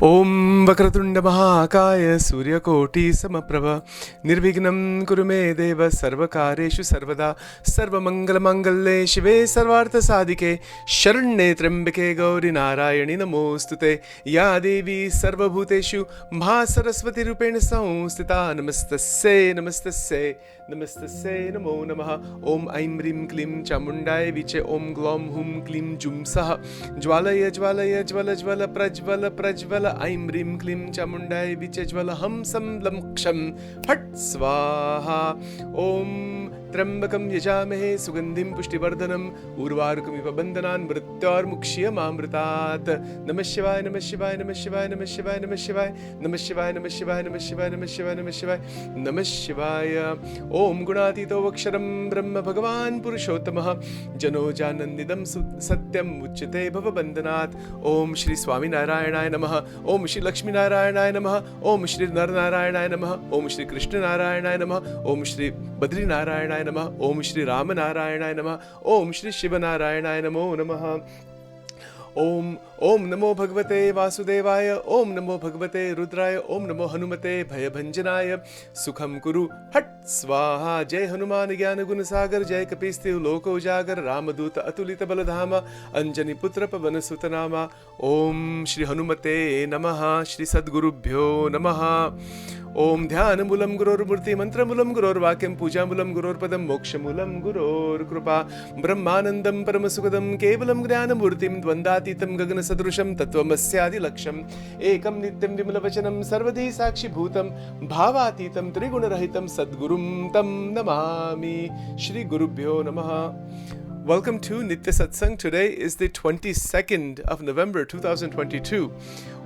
Om Vakratunda Mahakaya Suryakoti Samaprabha Nirvignam Kurume Deva Sarvakareshu Sarvada Sarvamangalamangalle Shive Sarvartha Sadike Sharanye Trambake Gauri Narayani Namostute Ya Devi Sarvabhuteshu Mahasaraswati Rupena Samstita Namastasya Namastasya Namastasya Namo Namaha Om Aim Rim Klim Chamundai Viche Om Glom Hum Klim Jumsaha Jwalaya Jwalaya Jwala Jwala Prajwala Prajwala Aim Rim Klim Chamundai Viche Jwala Ham Sam Lam Ksham Phat Swaha Om Trambakam Yajamahe Sugandhim Pushtivardhanam Urvarukamiva Bandhanan Mrityor Mukshya Mamritat Namah Shivaya Namah Shivaya Namah Shivaya Namah Shivaya Namah Shivaya Namah Shivaya Namah Shivaya Namah Shivaya Namah Shivaya Namah Shivaya Namah Shivaya Om Gunatito Vaksharam Brahma Bhagavan Purushottamah Jano Janandidam Satyam Uchyate Bhava Bandhanat Om Shri Swami Narayanaya Namaha Om Shri Lakshmi Narayanaya Namaha Om Shri Naranaranaya Namaha Om Shri Krishna Narayanaya Namaha Om Shri Badri Narayanaya Namaha Om Shri Rama Narayanaya Namaha Om Shri Shiva Narayanaya Namo Namaha Om Namo Bhagavate Vasudevaya Om Namo Bhagavate Rudraya Om Namo Hanumate Bhayabhanjanaya Sukham Kuru Hat Swaha Jai Hanuman Gyana Gunasagar Jai Kapiste Loko Ujagar Ramaduta Atulita Baladhama Anjani Putra Pavana Sutanama Om Shri Hanumate Namaha Shri Sadgurubhyo Namaha Om Dhyana Mulam Guror Murti Mantra Mulam Guror Vakyam Puja Mulam Guror Padam Moksha Mulam Guror Krupa Brahmanandam Paramasukadam Kevalam Gnana Murtim Dvandatitam Gagana Sadrusham Tattvamasyadi Laksham Ekam Nityam Vimalavachanam Sarvadi Sakshi Bhutam Bhavatitam Trigunarahitam Sadgurum Tam Namami Shri Gurubhyo Namaha. Welcome to Nitya Satsang. Today is the 22nd of November 2022.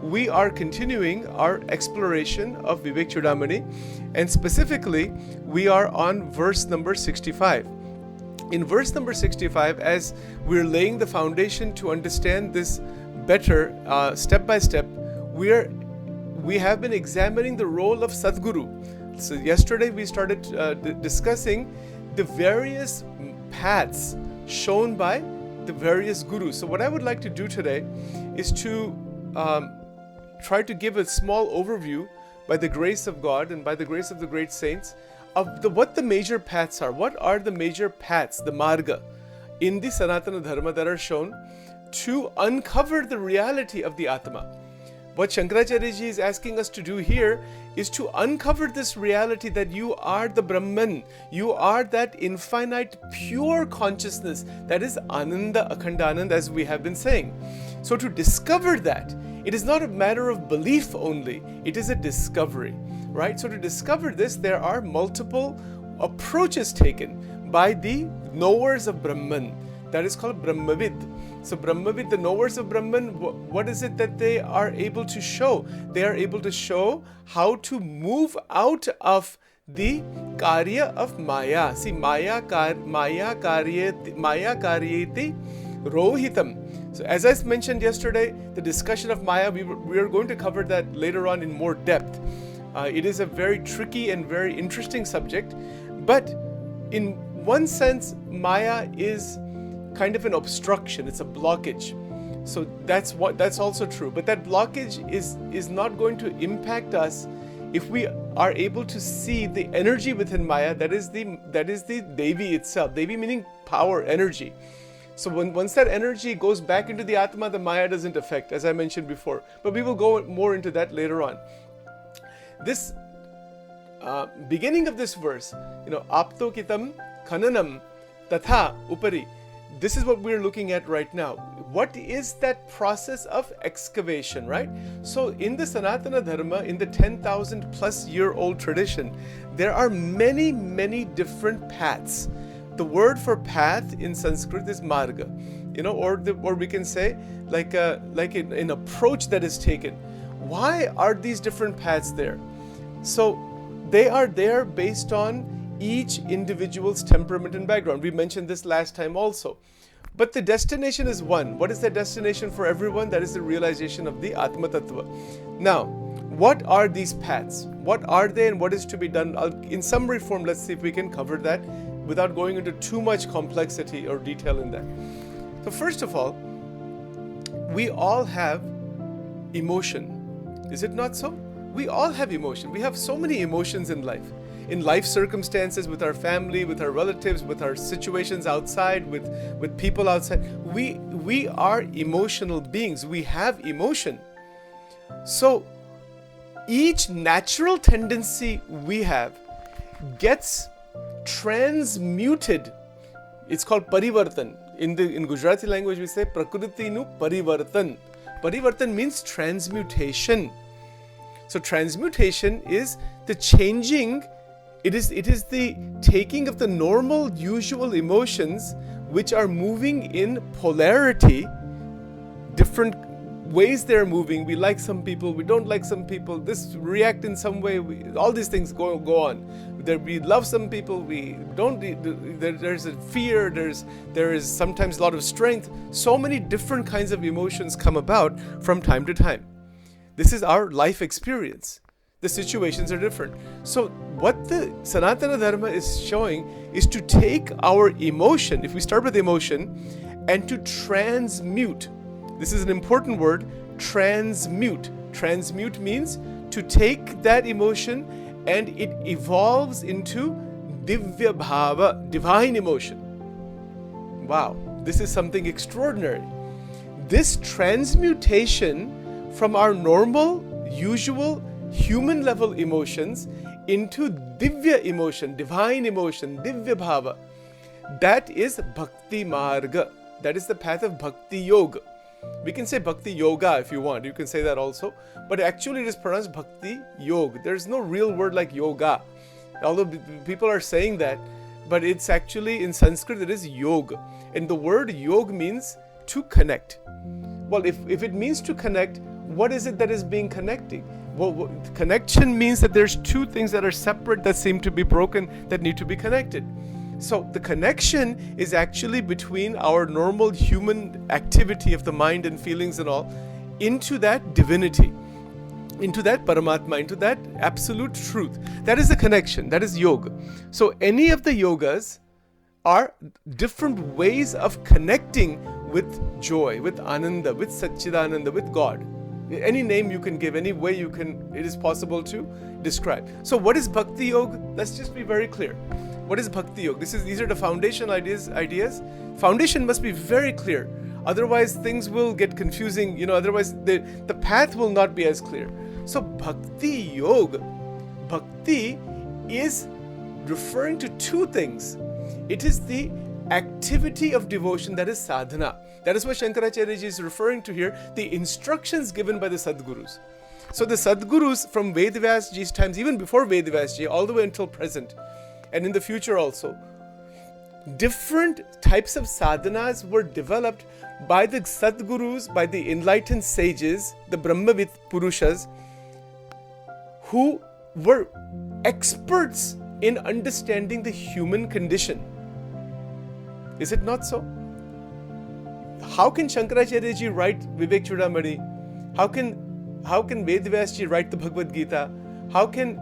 We are continuing our exploration of Vivekchudamani, and specifically we are on verse number 65. In verse number 65, as we're laying the foundation to understand this better step by step, we have been examining the role of Sadguru. So yesterday we started discussing the various paths shown by the various gurus. So what I would like to do today is to try to give a small overview by the grace of God and by the grace of the great saints of what the major paths are. What are the major paths, the marga, in the Sanatana Dharma that are shown to uncover the reality of the Atma. What Shankaracharya ji is asking us to do here is to uncover this reality that you are the Brahman, you are that infinite pure consciousness that is Ananda Akhandanand, as we have been saying. So to discover that, it is not a matter of belief only, it is a discovery, right? So to discover this, there are multiple approaches taken by the knowers of Brahman. That is called Brahmavid. So Brahmavid, the knowers of Brahman, what is it that they are able to show? They are able to show how to move out of the karya of Maya. See, Maya karyeti rohitam. So as I mentioned yesterday, the discussion of Maya, we are going to cover that later on in more depth. It is a very tricky and very interesting subject, but in one sense, Maya is kind of an obstruction, it's a blockage. So that's also true. But that blockage is not going to impact us if we are able to see the energy within Maya, that is the Devi itself. Devi meaning power, energy. So once that energy goes back into the Atma, the Maya doesn't affect, as I mentioned before. But we will go more into that later on. This beginning of this verse, Apto Kitam Khananam Tatha Upari. This is what we're looking at right now. What is that process of excavation, right? So in the Sanatana Dharma, in the 10,000 plus year old tradition, there are many, many different paths. The word for path in Sanskrit is marga, or we can say like an approach that is taken. Why are these different paths there? So they are there based on each individual's temperament and background. We mentioned this last time also. But the destination is one. What is the destination for everyone? That is the realization of the Atma Tattva. Now, what are these paths? What are they and what is to be done? In summary form, let's see if we can cover that without going into too much complexity or detail in that. So first of all, we all have emotion. Is it not so? We all have emotion. We have so many emotions in life circumstances, with our family, with our relatives, with our situations outside, with people outside. We are emotional beings. We have emotion. So each natural tendency we have gets transmuted. It's called parivartan. In Gujarati language we say prakriti nu parivartan. Parivartan means transmutation. So transmutation is the changing. It is the taking of the normal, usual emotions which are moving in polarity, different ways they're moving. We like some people, we don't like some people, this react in some way, all these things go on. We love some people, we don't. There's a fear, there is sometimes a lot of strength. So many different kinds of emotions come about from time to time. This is our life experience. The situations are different. So what the Sanatana Dharma is showing is to take our emotion, if we start with emotion, and to transmute. This is an important word, transmute. Transmute means to take that emotion and it evolves into divya bhava, divine emotion. Wow, this is something extraordinary. This transmutation from our normal, usual, human level emotions into divya emotion, divine emotion, divya bhava, that is bhakti marga. That is the path of bhakti yoga. We can say bhakti yoga if you want. You can say that also. But actually it is pronounced bhakti yoga. There's no real word like yoga. Although people are saying that, but it's actually in Sanskrit it is yoga. And the word yoga means to connect. Well, if it means to connect, what is it that is being connected? Well, connection means that there's two things that are separate that seem to be broken that need to be connected. So the connection is actually between our normal human activity of the mind and feelings and all into that divinity, into that Paramatma, into that absolute truth. That is the connection. That is yoga. So any of the yogas are different ways of connecting with joy, with Ananda, with Satchidananda, with God. Any name you can give, any way you can, it is possible to describe. So what is Bhakti Yoga? Let's just be very clear. What is Bhakti Yoga? These are the foundation ideas. Foundation must be very clear. Otherwise things will get confusing. Otherwise the path will not be as clear. So Bhakti Yoga, Bhakti is referring to two things. It is the activity of devotion, that is sadhana. That is what Shankaracharya ji is referring to here, the instructions given by the Sadgurus. So the Sadgurus from Vedavyas ji's times, even before Vedavyas ji, all the way until present, and in the future also, different types of sadhanas were developed by the Sadgurus, by the enlightened sages, the Brahmavid Purushas, who were experts in understanding the human condition. Is it not so? How can Shankaracharya ji write Vivekchudamani? How can Vedavyas ji write the Bhagavad Gita? How can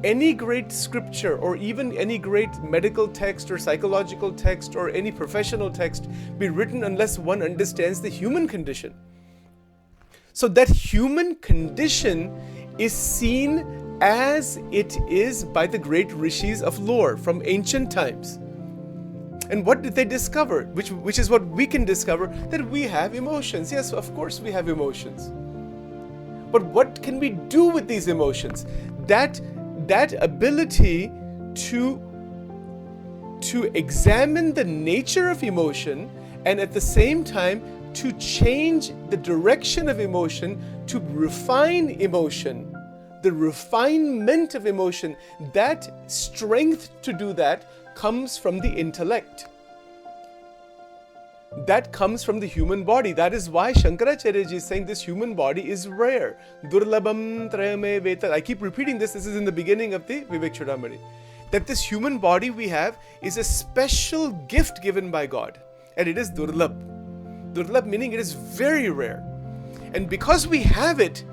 any great scripture or even any great medical text or psychological text or any professional text be written unless one understands the human condition? So that human condition is seen as it is by the great rishis of lore from ancient times. And what did they discover? Which is what we can discover, that we have emotions. Yes, of course we have emotions. But what can we do with these emotions? That ability to examine the nature of emotion and at the same time to change the direction of emotion, to refine emotion, the refinement of emotion, that strength to do that comes from the intellect. That comes from the human body. That is why Shankaracharya ji is saying this human body is rare. Durlabham trayame veta. I keep repeating this. This is in the beginning of the Vivekchudamani. That this human body we have is a special gift given by God. And it is durlabh. Durlabh meaning it is very rare. And because we have it,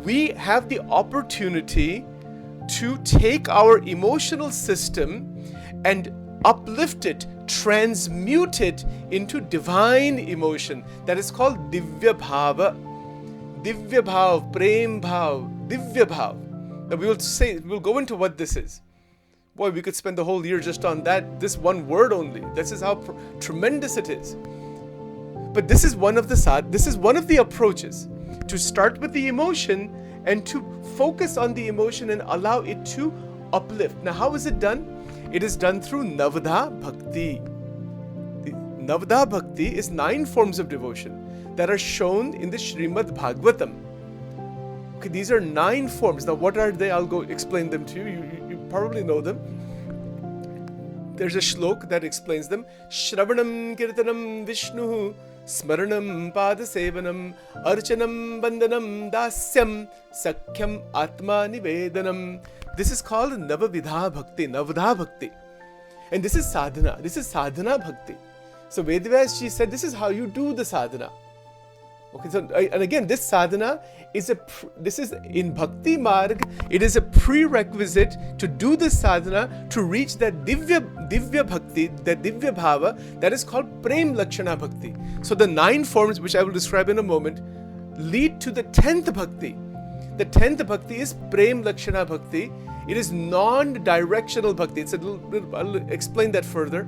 we have the opportunity to take our emotional system and uplift it, transmute it into divine emotion. That is called divya bhava. Divya Bhav, Prem Bhav, Divya Bhav. Now we'll go into what this is. Boy, we could spend the whole year just on this one word only. This is how tremendous it is. But this is one of the approaches to start with the emotion and to focus on the emotion and allow it to uplift. Now, how is it done? It is done through Navadha Bhakti. The Navadha Bhakti is 9 forms of devotion that are shown in the Srimad Bhagavatam. Okay, these are 9 forms. Now, what are they? I'll go explain them to you. You probably know them. There's a shlok that explains them. Shravanam Kirtanam Vishnu Smaranam Padasevanam Archanam Vandanam Dasyam Sakhyam Atma Nivedanam. This is called Navavidha Bhakti, Navadha Bhakti. And this is sadhana. This is sadhana bhakti. So Vedavas, she said, this is how you do the sadhana. Okay, so and again, this sadhana is in Bhakti Marg, it is a prerequisite to do this sadhana to reach that Divya Bhakti, that Divya Bhava, that is called Prem Lakshana Bhakti. So the 9 forms, which I will describe in a moment, lead to the 10th Bhakti. The 10th Bhakti is Prem Lakshana Bhakti. It is non-directional Bhakti. I'll explain that further.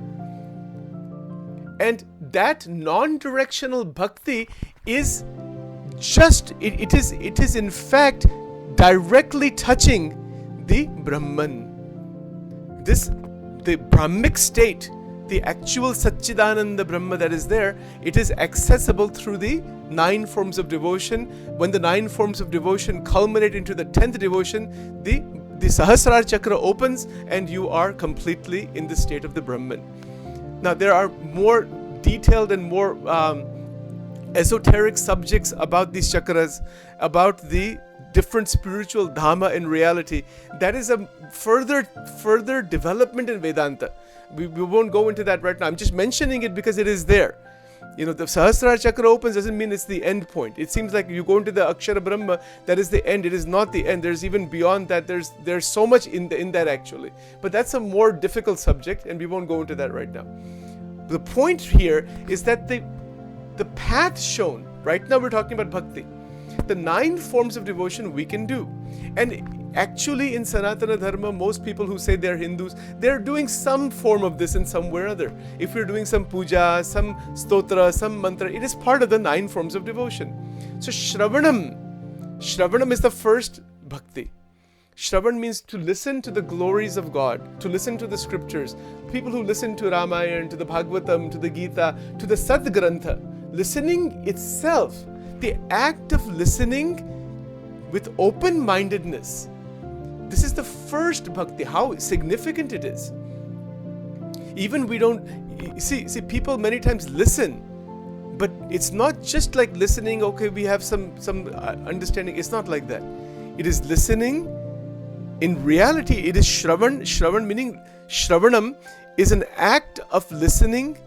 And that non-directional Bhakti is it is in fact directly touching the Brahman. The Brahmic state, the actual Satchidananda Brahma that is there, it is accessible through the 9 forms of devotion. When the 9 forms of devotion culminate into the 10th devotion, the Sahasrara Chakra opens and you are completely in the state of the Brahman. Now, there are more detailed and more esoteric subjects about these chakras, about the different spiritual dhamma in reality. That is a further development in Vedanta. We won't go into that right now. I'm just mentioning it because it is there. The Sahasrara Chakra opens doesn't mean it's the end point. It seems like you go into the Akshara Brahma, that is the end. It is not the end. There's even beyond that. There's so much in that actually. But that's a more difficult subject and we won't go into that right now. The point here is that the path shown, right now we're talking about bhakti. The 9 forms of devotion we can do. And actually in Sanatana Dharma, most people who say they're Hindus, they're doing some form of this in some way or other. If you're doing some puja, some stotra, some mantra, it is part of the 9 forms of devotion. So Shravanam is the first bhakti. Shravan means to listen to the glories of God, to listen to the scriptures. People who listen to Ramayana, to the Bhagavatam, to the Gita, to the Sadgrantha. Listening itself, the act of listening with open-mindedness. This is the first bhakti, how significant it is. Even we don't, see people many times listen, but it's not just like listening, okay, we have some understanding. It's not like that. It is listening. In reality, it is Shravan meaning Shravanam is an act of listening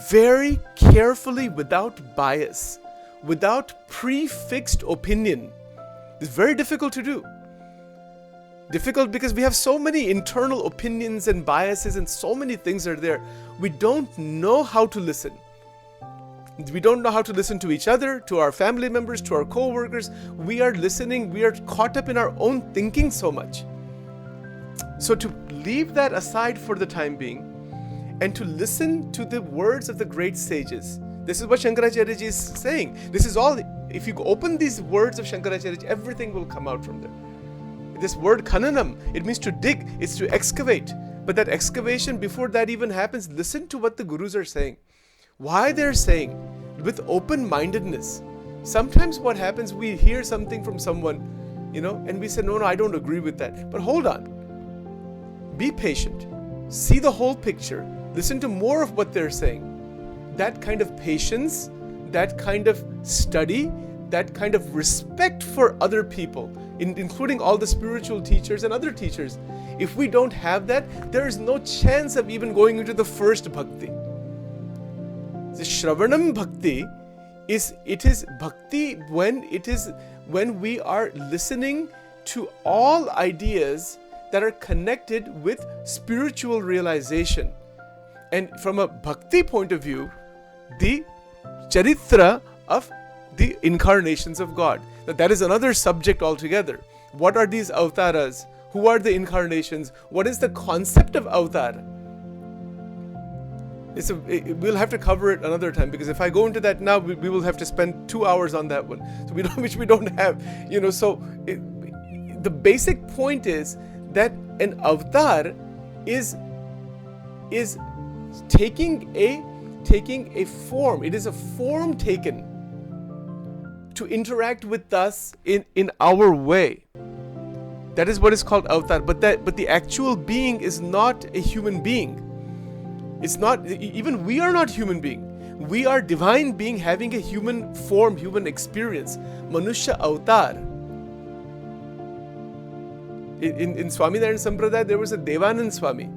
very carefully without bias, without prefixed opinion. It's very difficult to do. Difficult because we have so many internal opinions and biases and so many things are there. We don't know how to listen. We don't know how to listen to each other, to our family members, to our co-workers. We are listening, we are caught up in our own thinking so much. So to leave that aside for the time being and to listen to the words of the great sages. This is what Shankaracharya ji is saying. This is all, if you open these words of Shankaracharya ji, everything will come out from there. This word khananam, it means to dig, it's to excavate. But that excavation, before that even happens, listen to what the gurus are saying. Why they're saying, with open-mindedness. Sometimes what happens, we hear something from someone, and we say, no, I don't agree with that. But hold on. Be patient. See the whole picture. Listen to more of what they're saying. That kind of patience, that kind of study, that kind of respect for other people, including all the spiritual teachers and other teachers. If we don't have that, there is no chance of even going into the first bhakti. The Shravanam Bhakti is bhakti when we are listening to all ideas that are connected with spiritual realization. And from a bhakti point of view, the charitra of the incarnations of God. Now, that is another subject altogether. What are these avataras? Who are the incarnations? What is the concept of avatar? We'll have to cover it another time, because if I go into that now, we will have to spend 2 hours on that one. So which we don't have. The basic point is that an avatar is taking a form. It is a form taken to interact with us in our way. That is what is called avatar. But the actual being is not a human being. It's not, even we are not human being. We are divine being having a human form, human experience. Manushya avatar. In Swaminarayan Sampradaya, there was a Devanand Swami.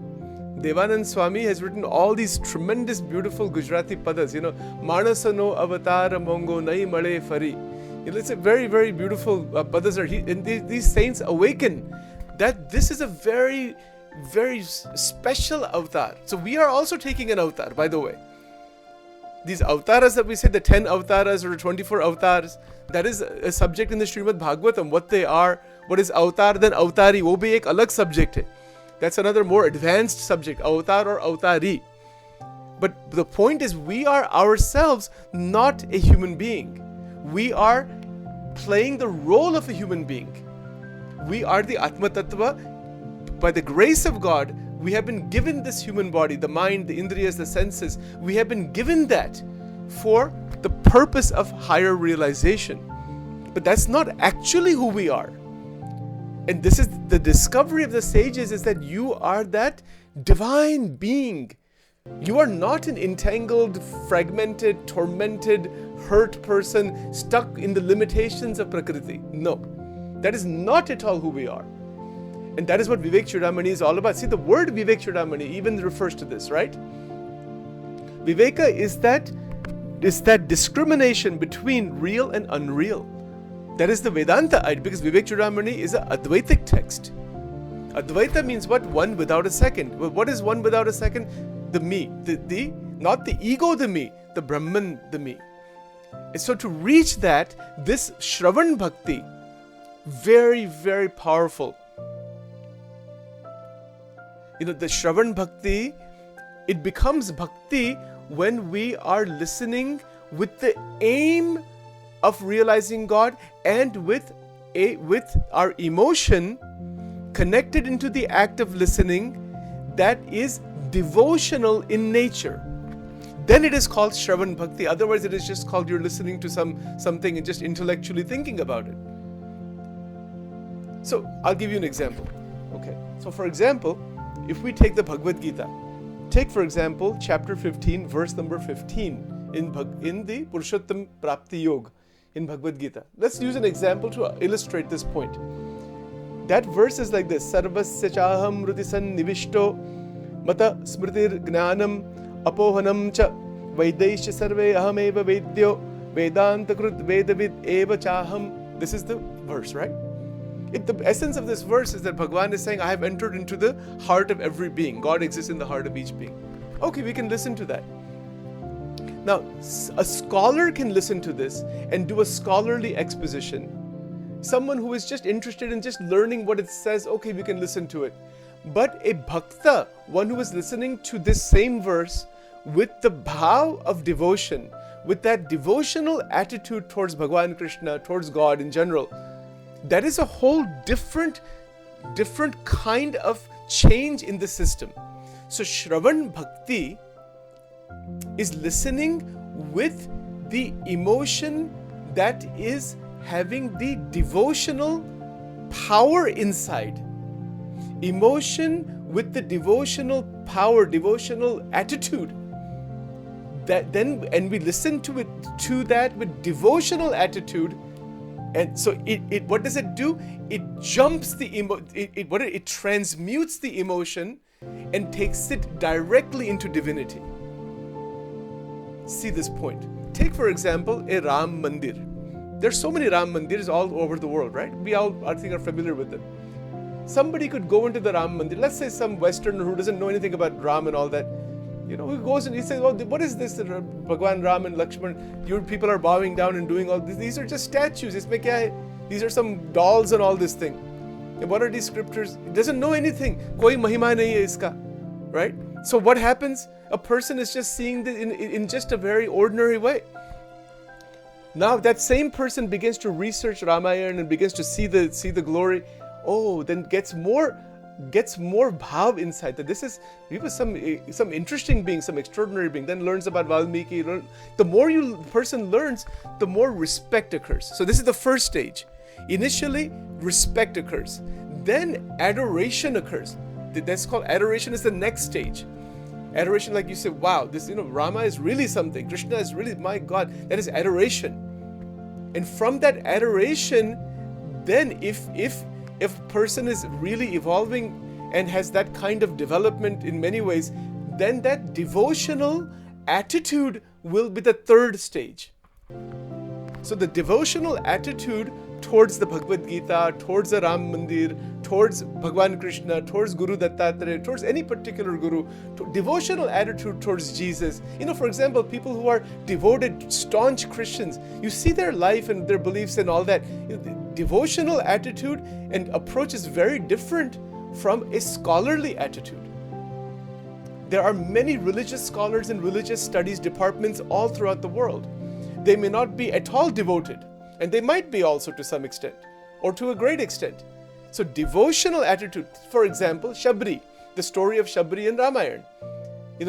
Devanand Swami has written all these tremendous, beautiful Gujarati padas. Manasano avatar mongo nai male fari. It's a very, very beautiful padas. And these saints awaken that this is a very, very special avatar. So we are also taking an avatar, by the way. These avatars that we say, the 10 avatars or 24 avatars, that is a subject in the Srimad Bhagavatam. What they are, what is avatar, then avatari, wo bhi ek alag subject hai. That's another more advanced subject, avatar or avatari. But the point is, we are ourselves not a human being. We are playing the role of a human being. We are the Atma Tattva. By the grace of God, we have been given this human body, the mind, the indriyas, the senses. We have been given that for the purpose of higher realization. But that's not actually who we are. And this is the discovery of the sages, is that you are that divine being. You are not an entangled, fragmented, tormented, hurt person stuck in the limitations of Prakriti. No, that is not at all who we are. And that is what Vivekchudamani is all about. See, the word Vivekchudamani even refers to this, right? Viveka is that discrimination between real and unreal. That is the Vedanta idea, because Vivekchudamani is an Advaitic text. Advaita means what? One without a second. Well, what is one without a second? The me. The not the ego, the me. The Brahman, the me. And so to reach that, this Shravan Bhakti, very, very powerful. The Shravan Bhakti, it becomes Bhakti when we are listening with the aim of realizing God, and with our emotion connected into the act of listening that is devotional in nature. Then it is called Shravan Bhakti. Otherwise, it is just called you're listening to something and just intellectually thinking about it. So I'll give you an example. Okay. So for example, if we take the Bhagavad Gita, take for example chapter 15, verse number 15 in the Purushottam Prapti Yoga in Bhagavad Gita. Let's use an example to illustrate this point. That verse is like this: Sarvasya chaham rutisan nivishto mata smritir gnanam apohanam cha vaidaisya sarve ahameva vedyo vedanta krut vedavid eva chaham. This is the verse, right? The essence of this verse is that Bhagavan is saying, I have entered into the heart of every being. God exists in the heart of each being. Okay, we can listen to that. Now, a scholar can listen to this and do a scholarly exposition. Someone who is just interested in just learning what it says, okay, we can listen to it. But a bhakta, one who is listening to this same verse with the bhav of devotion, with that devotional attitude towards Bhagavan Krishna, towards God in general, that is a whole different kind of change in the system. So Shravan Bhakti is listening with the emotion that is having the devotional power inside. Emotion with the devotional power, devotional attitude. And we listen to that with devotional attitude. And so what does it do? It jumps it transmutes the emotion and takes it directly into divinity. See this point. Take for example a Ram Mandir. There's so many Ram Mandirs all over the world, right? We all, I think, are familiar with them. Somebody could go into the Ram Mandir, let's say some Westerner who doesn't know anything about Ram and all that, He goes and he says, what is this? Bhagwan Ram and Lakshman, your people are bowing down and doing all this. These are just statues. These are some dolls and all this thing. And what are these scriptures? He doesn't know anything. Koi mahima nahi hai iska. Right? So what happens? A person is just seeing this in just a very ordinary way. Now that same person begins to research Ramayana and begins to see the glory. Then gets more bhav inside, that he was some interesting being, some extraordinary being. Then learns about Valmiki. The more person learns, the more respect occurs. So this is the first stage. Initially, respect occurs. Then adoration occurs. That's called adoration. Is the next stage. Adoration, like you say, wow, this Rama is really something. Krishna is really, my God. That is adoration. And from that adoration, then if a person is really evolving and has that kind of development in many ways, then that devotional attitude will be the third stage. So the devotional attitude towards the Bhagavad Gita, towards the Ram Mandir, towards Bhagwan Krishna, towards Guru Dattatreya, towards any particular Guru, devotional attitude towards Jesus. For example, people who are devoted, staunch Christians, you see their life and their beliefs and all that. Devotional attitude and approach is very different from a scholarly attitude. There are many religious scholars and religious studies departments all throughout the world. They may not be at all devoted, and they might be also to some extent, or to a great extent. So devotional attitude, for example, Shabri, the story of Shabri in Ramayana.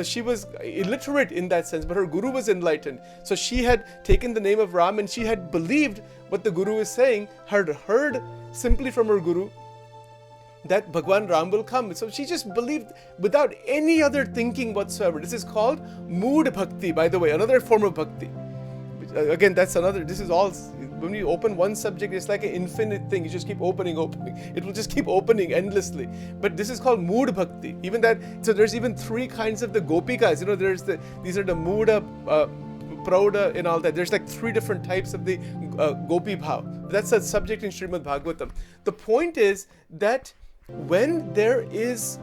She was illiterate in that sense, but her guru was enlightened. So she had taken the name of Ram and she had believed what the guru is saying, had heard simply from her guru that Bhagwan Ram will come. So she just believed without any other thinking whatsoever. This is called mood bhakti, by the way, another form of bhakti. Again, this is all, when you open one subject, it's like an infinite thing. You just keep opening. It will just keep opening endlessly. But this is called mood bhakti. Even that, so there's even three kinds of the gopikas. These are the muda, prauda and all that. There's like three different types of the gopi bhav. That's a subject in Srimad Bhagavatam. The point is that when there is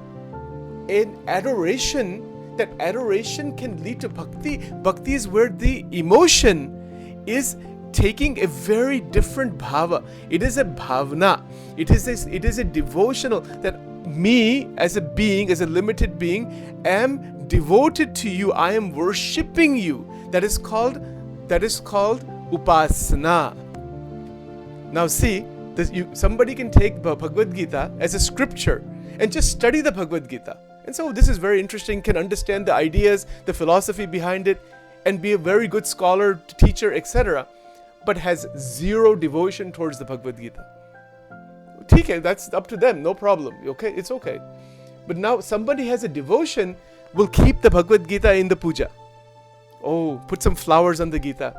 an adoration, that adoration can lead to bhakti. Bhakti is where the emotion is taking a very different bhava. It is a bhavna. It is a devotional, that me as a being, as a limited being, am devoted to you. I am worshipping you. That is called upasana. Now see, somebody can take Bhagavad Gita as a scripture and just study the Bhagavad Gita. And so this is very interesting, can understand the ideas, the philosophy behind it, and be a very good scholar, teacher, etc. But has zero devotion towards the Bhagavad Gita. Okay, that's up to them, no problem. Okay, it's okay. But now somebody has a devotion, will keep the Bhagavad Gita in the puja. Put some flowers on the Gita.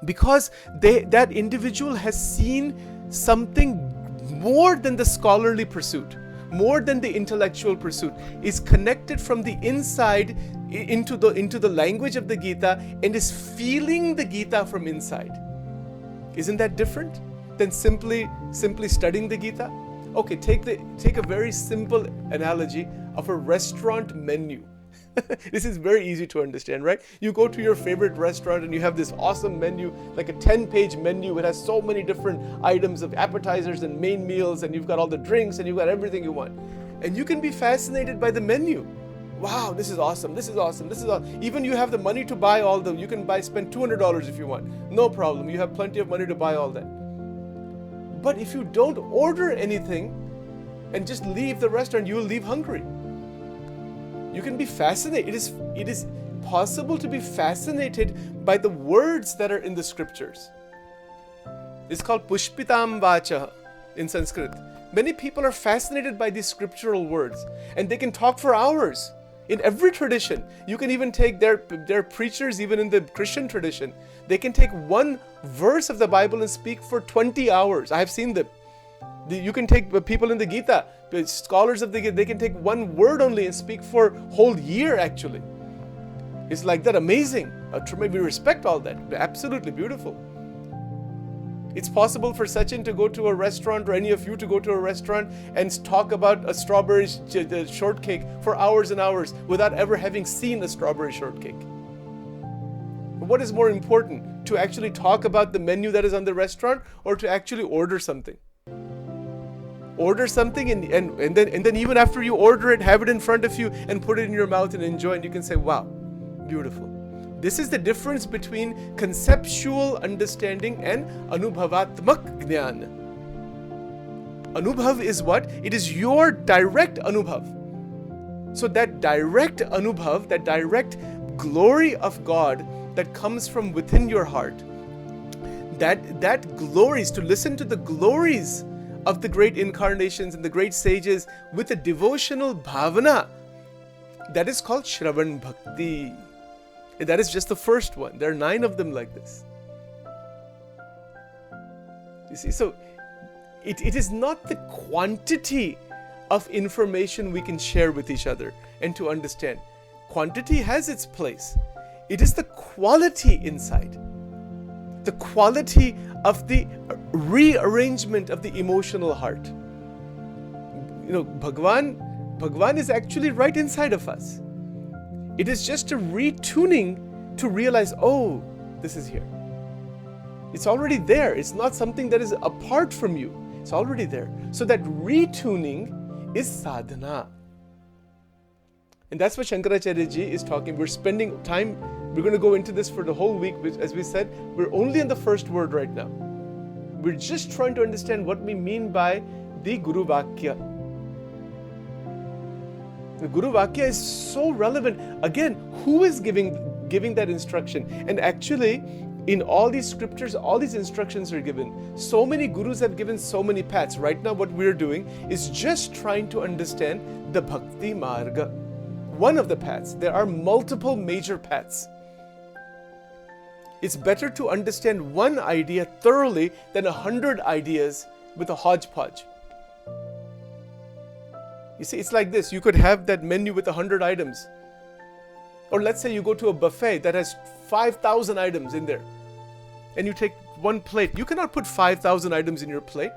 Because that individual has seen something more than the scholarly pursuit, more than the intellectual pursuit, is connected from the inside into the language of the Gita and is feeling the Gita from inside. Isn't that different than simply studying the Gita? Okay, take a very simple analogy of a restaurant menu. This is very easy to understand, right? You go to your favorite restaurant and you have this awesome menu, like a 10-page menu. It has so many different items of appetizers and main meals, and you've got all the drinks and you've got everything you want. And you can be fascinated by the menu. Wow, this is awesome, this is awesome, this is awesome. Even you have the money to buy all the, you can spend $200 if you want. No problem, you have plenty of money to buy all that. But if you don't order anything and just leave the restaurant, you will leave hungry. You can be fascinated. It is possible to be fascinated by the words that are in the scriptures. It's called pushpitam vacha in Sanskrit. Many people are fascinated by these scriptural words, and they can talk for hours. In every tradition, you can even take their preachers, even in the Christian tradition, they can take one verse of the Bible and speak for 20 hours. I have seen them. You can take people in the Gita, scholars of the Gita, they can take one word only and speak for a whole year actually. It's like that, amazing. We respect all that. Absolutely beautiful. It's possible for Sachin to go to a restaurant, or any of you to go to a restaurant and talk about a strawberry shortcake for hours and hours without ever having seen a strawberry shortcake. What is more important, to actually talk about the menu that is on the restaurant, or to actually order something? Order something and then even after you order it, have it in front of you and put it in your mouth and enjoy, and you can say, wow, beautiful. This is the difference between conceptual understanding and anubhavatmak jnana. Anubhav is what? It is your direct anubhav. So that direct anubhav, that direct glory of God that comes from within your heart, that glories, to listen to the glories of the great incarnations and the great sages with a devotional bhavana, that is called Shravan Bhakti. And that is just the first one. There are 9 of them like this. You see, so it is not the quantity of information we can share with each other and to understand. Quantity has its place. It is the quality inside. The quality of the rearrangement of the emotional heart. You know, Bhagwan is actually right inside of us. It is just a retuning to realize, oh, this is here. It's already there. It's not something that is apart from you. It's already there. So that retuning is sadhana. And that's what Shankaracharya ji is talking. We're spending time, we're going to go into this for the whole week. As we said, we're only in the first word right now. We're just trying to understand what we mean by the Guru Vakya. The Guru Vakya is so relevant. Again, who is giving that instruction? And actually, in all these scriptures, all these instructions are given. So many gurus have given so many paths. Right now, what we're doing is just trying to understand the Bhakti Marga. One of the paths. There are multiple major paths. It's better to understand one idea thoroughly than 100 ideas with a hodgepodge. You see, it's like this. You could have that menu with 100 items. Or let's say you go to a buffet that has 5,000 items in there. And you take one plate. You cannot put 5,000 items in your plate.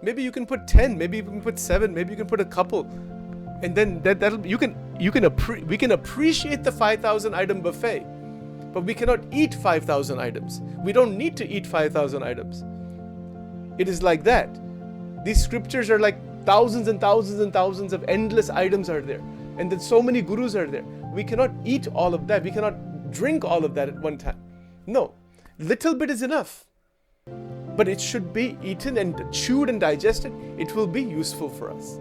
Maybe you can put 10. Maybe you can put 7. Maybe you can put a couple. And then we can appreciate the 5,000 item buffet. But we cannot eat 5,000 items. We don't need to eat 5,000 items. It is like that. These scriptures are like thousands and thousands and thousands of endless items are there. And then so many gurus are there. We cannot eat all of that. We cannot drink all of that at one time. No. Little bit is enough. But it should be eaten and chewed and digested. It will be useful for us.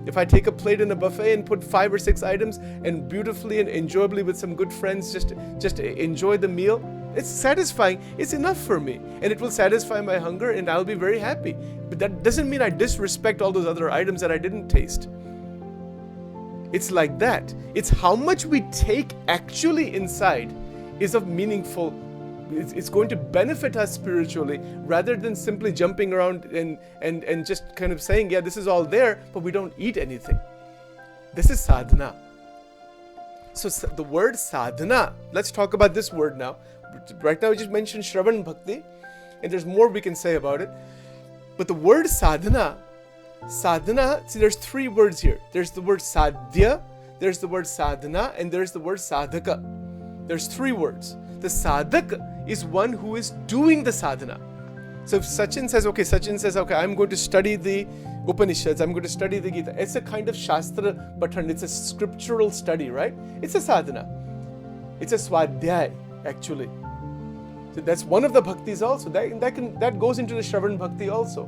If I take a plate in a buffet and put 5 or 6 items and beautifully and enjoyably with some good friends, just enjoy the meal, it's satisfying. It's enough for me. And it will satisfy my hunger and I'll be very happy. But that doesn't mean I disrespect all those other items that I didn't taste. It's like that. It's how much we take actually inside is of meaningful. It's going to benefit us spiritually rather than simply jumping around and just kind of saying, yeah, this is all there, but we don't eat anything. This is sadhana. So the word sadhana, let's talk about this word now. Right now we just mentioned Shravan Bhakti, and there's more we can say about it. But the word sadhana, see, there's 3 words here. There's the word sadhya, there's the word sadhana, and there's the word sadhaka. There's 3 words. The sadhak is one who is doing the sadhana. So if Sachin says, okay, I'm going to study the Upanishads, I'm going to study the Gita. It's a kind of Shastra Pathan, it's a scriptural study, right? It's a sadhana. It's a swadhyay, actually. So that's one of the bhaktis also. That goes into the Shravan Bhakti also.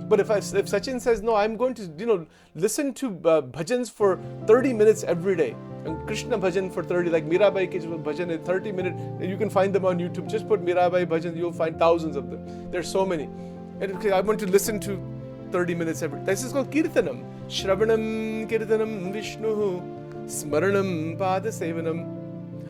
But if Sachin says, no, I'm going to listen to bhajans for 30 minutes every day. And Krishna bhajan for 30, like Mirabai ki bhajan in 30 minutes. You can find them on YouTube. Just put Mirabai bhajan, you'll find thousands of them. There's so many. And okay, I want to listen to 30 minutes every day. This is called Kirtanam. Shravanam Kirtanam Vishnuhu Smaranam Pada Sevanam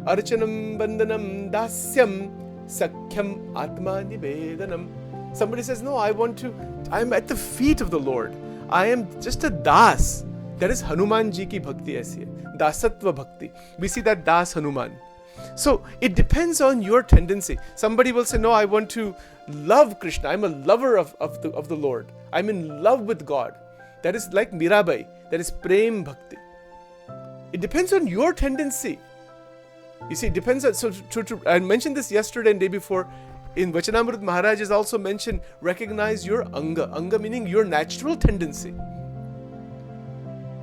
Archanam Bandhanam Dasyam Sakhyam Atma Nivedanam. Somebody says, no, I'm at the feet of the Lord. I am just a das. That is Hanuman ji ki bhakti aisi hai. Dasatva bhakti. We see that Das Hanuman. So it depends on your tendency. Somebody will say, no, I want to love Krishna. I'm a lover of the Lord. I'm in love with God. That is like Mirabai. That is Prem Bhakti. It depends on your tendency. You see, it depends on, I mentioned this yesterday and day before. In Vachanamrut, Maharaj has also mentioned, recognize your Anga. Anga meaning your natural tendency.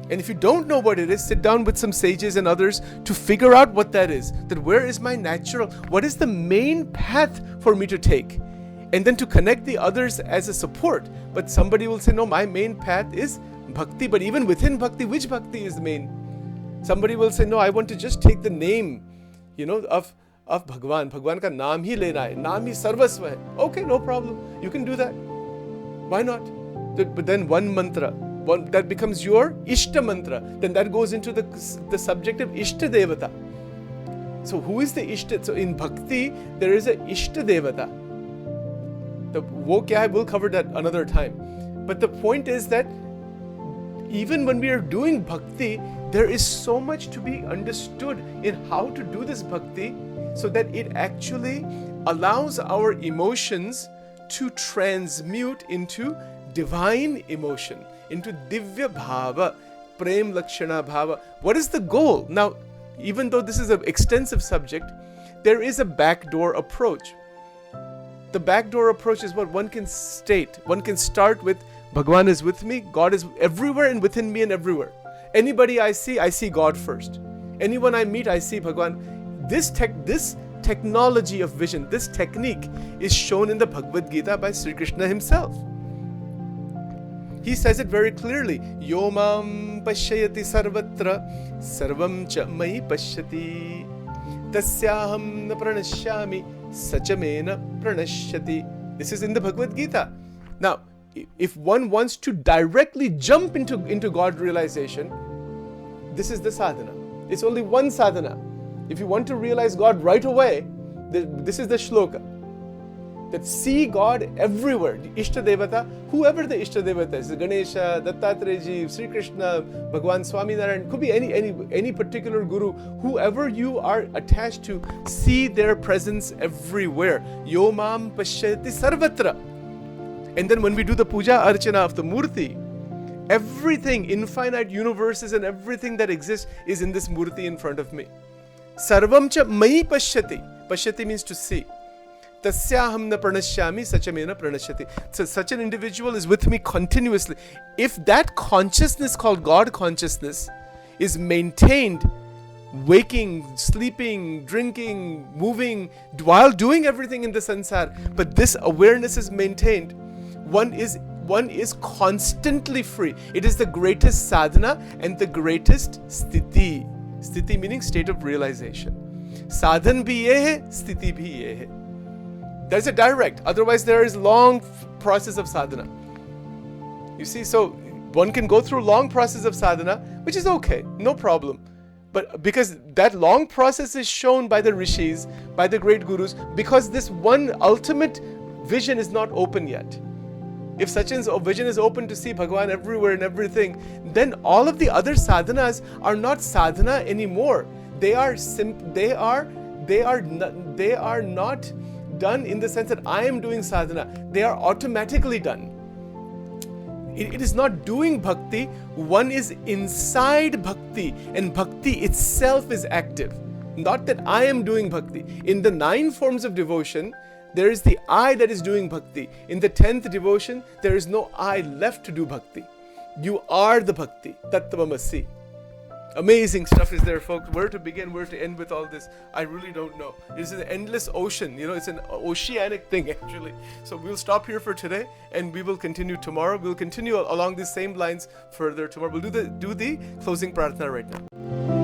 And if you don't know what it is, sit down with some sages and others to figure out what that is. That where is my natural, what is the main path for me to take? And then to connect the others as a support. But somebody will say, no, my main path is bhakti. But even within bhakti, which bhakti is the main? Somebody will say, no, I want to just take the name, of Bhagwan. Bhagwan ka naam hi lena hai. Naam hi sarvasva hai. Okay, no problem. You can do that. Why not? But then one mantra, that becomes your Ishta mantra. Then that goes into the subject of Ishta Devata. So who is the Ishta? So in Bhakti, there is a Ishta Devata. Wo kya hai, we'll cover that another time. But the point is that even when we are doing Bhakti, there is so much to be understood in how to do this Bhakti so that it actually allows our emotions to transmute into divine emotion, into Divya Bhava, Prem Lakshana Bhava. What is the goal? Now, even though this is an extensive subject, there is a backdoor approach. The backdoor approach is what one can state. One can start with, Bhagwan is with me, God is everywhere and within me and everywhere. Anybody I see God first. Anyone I meet, I see Bhagwan. This technology of vision, this technique is shown in the Bhagavad Gita by Sri Krishna himself. He says it very clearly. Yo mam pashyati sarvatra sarvam cha mai pashyati tasyaham na pranashyami sachamena pranashyati. This is in the Bhagavad Gita. Now, if one wants to directly jump into God realization, this is the sadhana. It's only one sadhana. If you want to realize God right away, this is the shloka. That see God everywhere. The Ishta Devata, whoever the Ishta Devata is, Ganesha, Dattatreya, Sri Krishna, Bhagwan Swaminarayan, could be any particular guru, whoever you are attached to, see their presence everywhere. Yo mam pashyati sarvatra. And then when we do the puja archana of the murti, everything, infinite universes and everything that exists is in this murti in front of me. Sarvam cha mai pashyati. Pashyati means to see. Tasyaham na pranashyami sachamena pranashyati. So such an individual is with me continuously. If that consciousness called God consciousness is maintained, waking, sleeping, drinking, moving, while doing everything in the sansar, but this awareness is maintained, one is constantly free. It is the greatest sadhana and the greatest sthiti. Sthiti meaning state of realization. Sadhan bhi ye hai, sthiti bhi ye hai. There's a direct. Otherwise, there is long process of sadhana. You see, so one can go through long process of sadhana, which is okay, no problem. But because that long process is shown by the rishis, by the great gurus, because this one ultimate vision is not open yet. If Sachin's vision is open to see Bhagwan everywhere and everything, then all of the other sadhanas are not sadhana anymore. They are not done in the sense that I am doing sadhana. They are automatically done. It is not doing bhakti. One is inside bhakti, and bhakti itself is active. Not that I am doing bhakti. In the 9 forms of devotion, there is the I that is doing bhakti. In the 10th devotion, there is no I left to do bhakti. You are the bhakti. Tattvamasi. Amazing stuff is there, folks. Where to begin, where to end with all this, I really don't know. It's an endless ocean. It's an oceanic thing, actually. So we'll stop here for today, and we will continue tomorrow. We'll continue along these same lines further tomorrow. We'll do the closing prarthana right now.